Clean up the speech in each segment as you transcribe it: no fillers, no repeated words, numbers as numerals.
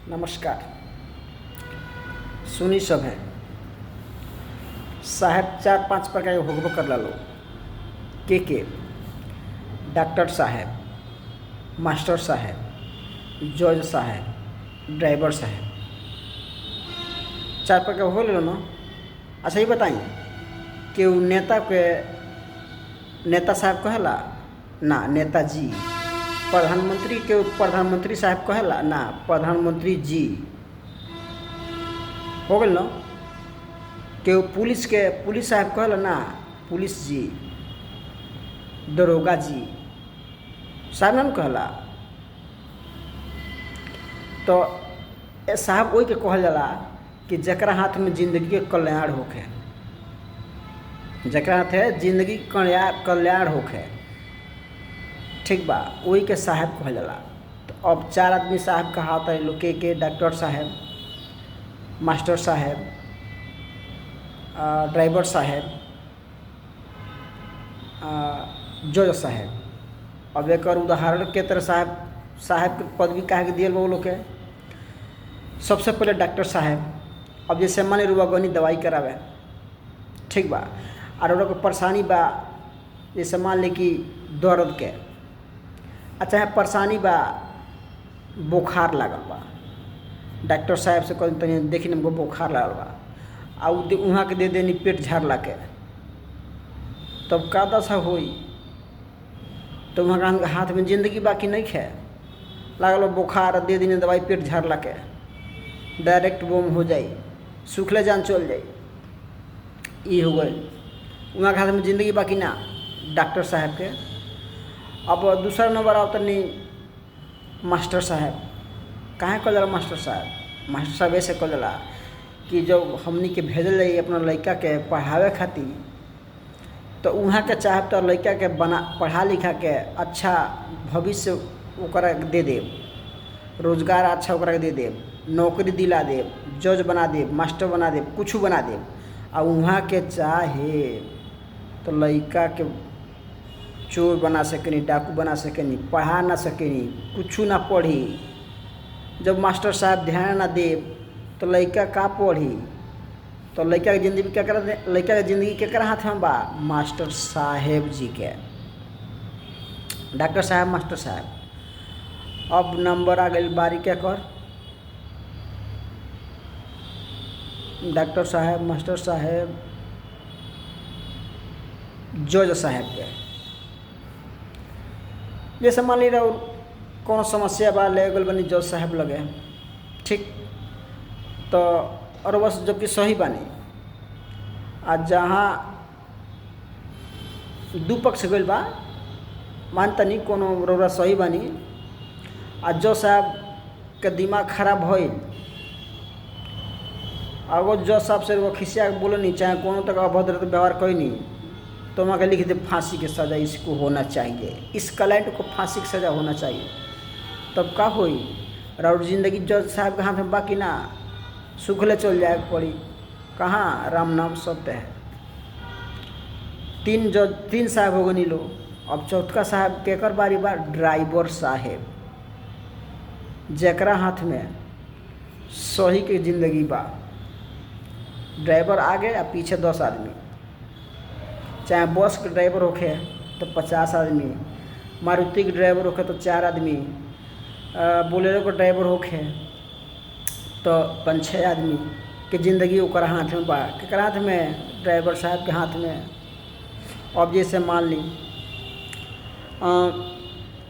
नमस्कार। सुनी सब है साहेब 4-5 प्रकार के होगबो कर लो के डॉक्टर साहेब, मास्टर साहेब, जज साहेब, ड्राइवर साहेब, 4 प्रकार हो लो ना। अच्छा ये बताइए कि वो नेता साहब कहेला ना नेताजी, प्रधानमंत्री के प्रधानमंत्री साहब कहेला ना प्रधानमंत्री जी, हो गल ना। के पुलिस साहब कहेला ना पुलिस जी, दरोगा जी साहब ना कहला। तो साहब वही के कहल जाला कि जकरा हाथ में जिंदगी के कल्याण होखे, जकरा हाथ है जिंदगी कल्याण होखे, ठीक बा, वही के साहब कहल जाला। तो अब 4 आदमी साहब कहा होता है लोग के डॉक्टर साहब, मास्टर साहब, ड्राइवर साहब, जज साहब। अब एक उदाहरण के तरह साहब के पदवी काहे के दियल वो लोग के। सबसे पहले डॉक्टर साहब, अब जैसे मान ली गनी दवाई करावे, ठीक बा, और लोग को परेशानी बा, जैसे मान ली कि दर्द के, अच्छा है परेशानी बा, बुखार लागल बा, डॉक्टर साहब से कहते तनी देखी हमको बुखार लागल बा, आ वहाँ के दे देनी पेट झाड़ला के, तब का दशा होई। तो वहाँ का हाथ में जिंदगी बाकी नहीं है, लागल बुखार दे देनी दवाई पेट झाड़ला के, डायरेक्ट बोम हो जाई, सुखले जान चल जाई, ये हो गई। वहाँ के हाथ में जिंदगी बाकी ना डॉक्टर साहब के। अब दूसरा नंबर आता नहीं मास्टर साहब। काहे कहल जाला मास्टर साहब ऐसे कहल जाला कि जब हमनी के भेजल जाई अपना लड़का के पढ़ावे खातिर, तो वहाँ के चाहब तो लड़का के पढ़ा लिखा के अच्छा भविष्य ओकरा दे देब, रोजगार अच्छा ओकरा के दे देब, नौकरी दिला देब, जज बना देब, मास्टर बना देब, कुछ बना देब। आ वहाँ के चाहे तो लड़का के चोर बना सकेनी, डाकू बना सकेनी, पढ़ा ना सकेनी, कुछ ना पढ़ी। जब मास्टर साहब ध्यान ना दे तो लड़का का पढ़ी। तो लड़का की जिंदगी क्या करा, लड़का की जिंदगी केकरा हाथ में बा, मास्टर साहेब जी के, डॉक्टर साहब, मास्टर साहब। अब नंबर आ गई बारी क्या कर, डॉक्टर साहब, मास्टर साहब, जज साहब के। जैसे मान ली रहा कौन समस्या बा, ले गल बनी जज साहब लगे, ठीक, तो और बस जबकि सही बानी, आज जहाँ दू पक्ष गइल बा, मानता नहीं कोनो रौरा सही बानी, आज जज साहब के दिमाग खराब भइल, अगर जज साहब से वो खिसिया बोले नहीं, चाहे कोनो तक अभद्र व्यवहार कोई नहीं, तो वहाँ के लिख दे फांसी की सज़ा इसको होना चाहिए, इस क्लाइंट को फांसी की सज़ा होना चाहिए। तब का होई, और जिंदगी जज साहब के हाथ में बाकी ना, सुखले चल जाए पड़ी। कहाँ राम नाम सत्य है। 3 साहब हो गए लो। अब चौथा साहब केकर बारी बा, ड्राइवर साहेब, जकरा हाथ में सही के जिंदगी बा। ड्राइवर आगे और पीछे 10 आदमी, चाहे बस के ड्राइवर होखे तो 50 आदमी, मारुति के ड्राइवर होखे तो 4 आदमी, बोलेरो के ड्राइवर होखे तो 5-6 आदमी के ज़िंदगी ओकर हाथ में बा। केकरा हाथ में, ड्राइवर साहब के हाथ में। अब जैसे मान ली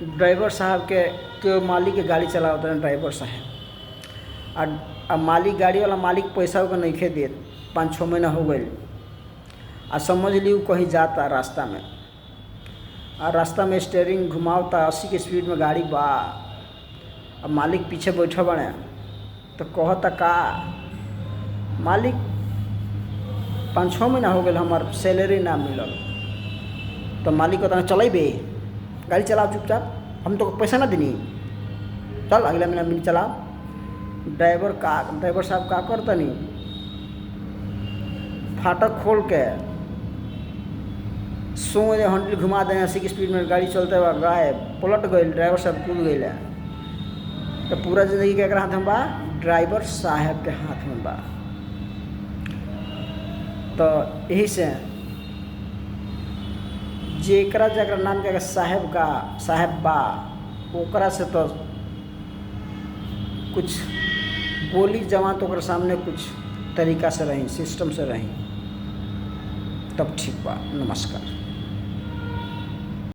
ड्राइवर साहब के मालिक के गाड़ी चलावता है ड्राइवर साहब, और मालिक गाड़ी वाला मालिक पैसा ओकर नहीं देत, 5-6 महीना हो गए, आ समझ ली वो कहीं जाता रास्ता में, और रास्ता में स्टीयरिंग घुमावता 80 के स्पीड में गाड़ी बा, अब मालिक पीछे बैठा बने, तो कहता का मालिक 5-6 महीना हो गए हमार सैलरी ना मिलल। तो मालिक कहता चल बे गाड़ी चलाओ चुपचाप, हम तो पैसा ना देनी, चल अगला महीना मिल चलाओ। ड्राइवर साहब का करता नहीं, फाटक खोल के हैंडल घुमा दें, 80 की स्पीड में गाड़ी चलते हुआ गायब, पलट गई, ड्राइवर साहब कूद गए। तो पूरा ज़िंदगी केकरा हाथ में बा? ड्राइवर साहब के हाथ में बा। तो यही से जेकरा जकरा नाम के साहब बा ओकरा से तो कुछ बोली जवान तो ओकरा सामने कुछ तरीका से रही, सिस्टम से रही, तब ठीक बा। नमस्कार।